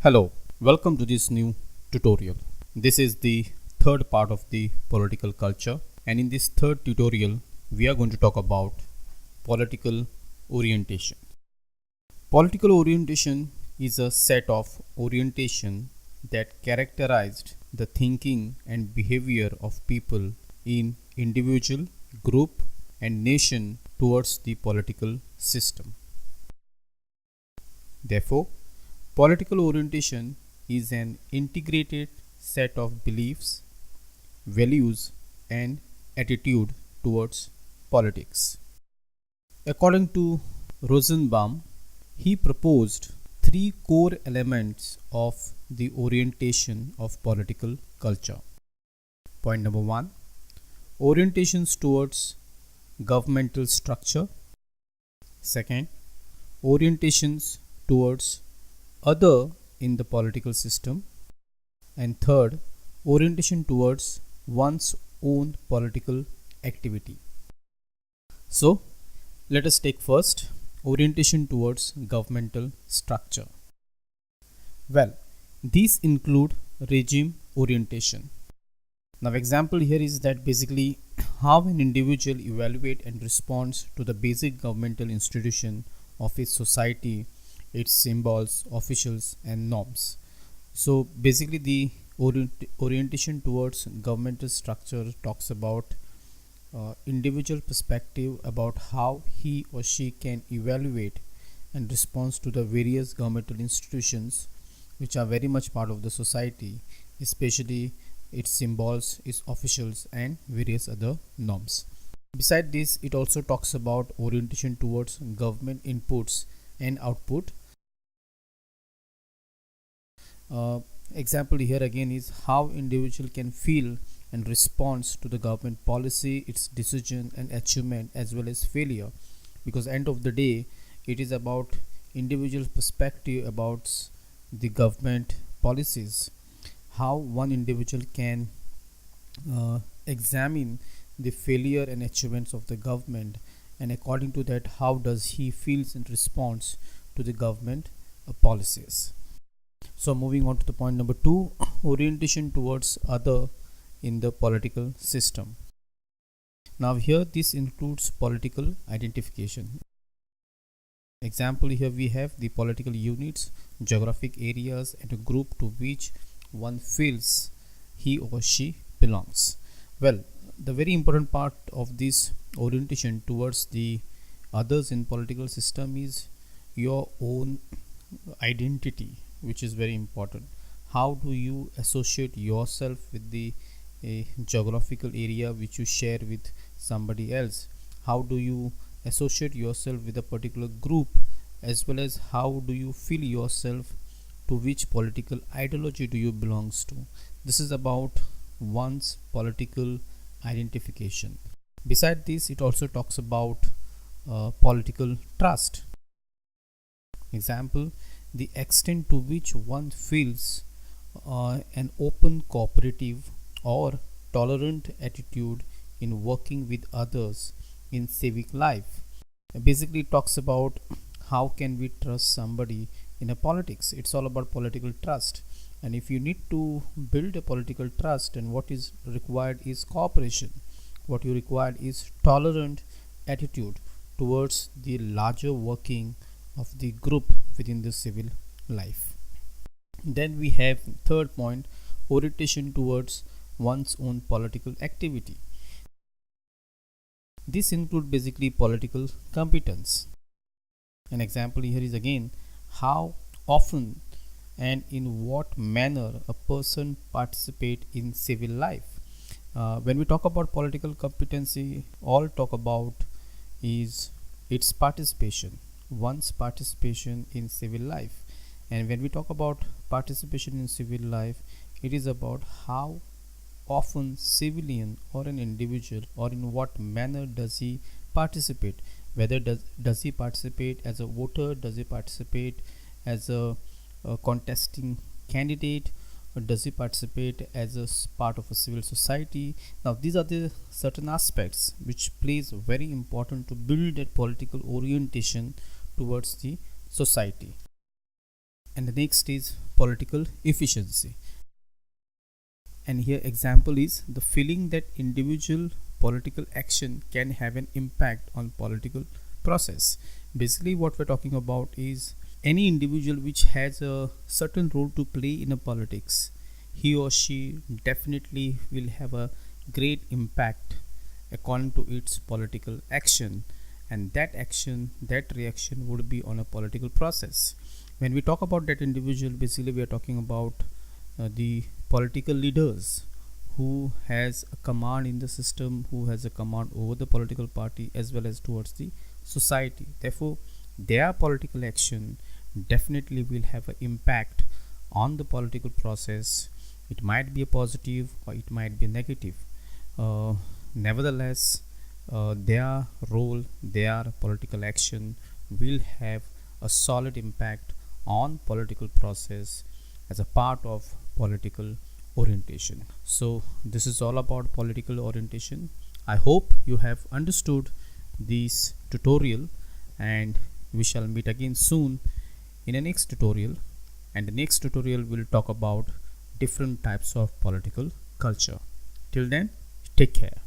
Hello, welcome to this new tutorial. This is the third part of the political culture, and in this third tutorial we are going to talk about political orientation. Political orientation is a set of orientation that characterized the thinking and behavior of people in individual, group and nation towards the political system. Therefore, political orientation is an integrated set of beliefs, values, and attitude towards politics. According to Rosenbaum, he proposed three core elements of the orientation of political culture. Point number one, orientations towards governmental structure. Second, orientations towards other in the political system, and third, orientation towards one's own political activity. So let us take first orientation towards governmental structure. Well, these include regime orientation. Now example here is that basically how an individual evaluate and responds to the basic governmental institution of his society, its symbols, officials and norms. So basically the orientation towards governmental structure talks about individual perspective about how he or she can evaluate and respond to the various governmental institutions which are very much part of the society, especially its symbols, its officials and various other norms. Beside this, it also talks about orientation towards government inputs and output. Example here again is how individual can feel and responds to the government policy, its decision and achievement as well as failure, because end of the day it is about individual perspective about the government policies, how one individual can examine the failure and achievements of the government, and according to that how does he feels and responds to the government policies. So moving on to the point number 2, orientation towards other in the political system. Now here this includes political identification. Example here we have the political units, geographic areas and a group to which one feels he or she belongs. Well, the very important part of this orientation towards the others in political system is your own identity, which is very important. How do you associate yourself with the geographical area which you share with somebody else? How do you associate yourself with a particular group, as well as how do you feel yourself to which political ideology do you belongs to? This is about one's political identification. Beside this, it also talks about political trust. Example, the extent to which one feels an open, cooperative or tolerant attitude in working with others in civic life. Basically it talks about how can we trust somebody in a politics. It's all about political trust, and if you need to build a political trust, and what is required is cooperation, what you required is tolerant attitude towards the larger working of the group within the civil life. Then we have third point, orientation towards one's own political activity. This includes basically political competence. An example here is again how often and in what manner a person participate in civil life. When we talk about political competency, all talk about is its participation, one's participation in civil life. And when we talk about participation in civil life, it is about how often civilian or an individual, or in what manner does he participate, whether does he participate as a voter, does he participate as a contesting candidate, or does he participate as a part of a civil society. Now these are the certain aspects which plays very important to build that political orientation towards the society. And the next is political efficiency. And here example is the feeling that individual political action can have an impact on political process. Basically what we're talking about is any individual which has a certain role to play in a politics, he or she definitely will have a great impact according to its political action, and that action, that reaction would be on a political process. When we talk about that individual, basically we are talking about the political leaders who has a command in the system, who has a command over the political party as well as towards the society. Therefore their political action definitely will have an impact on the political process. It might be a positive or it might be negative. Nevertheless, their role, their political action will have a solid impact on political process as a part of political orientation. So this is all about political orientation. I hope you have understood this tutorial, and we shall meet again soon in a next tutorial. And the next tutorial will talk about different types of political culture. Till then, take care.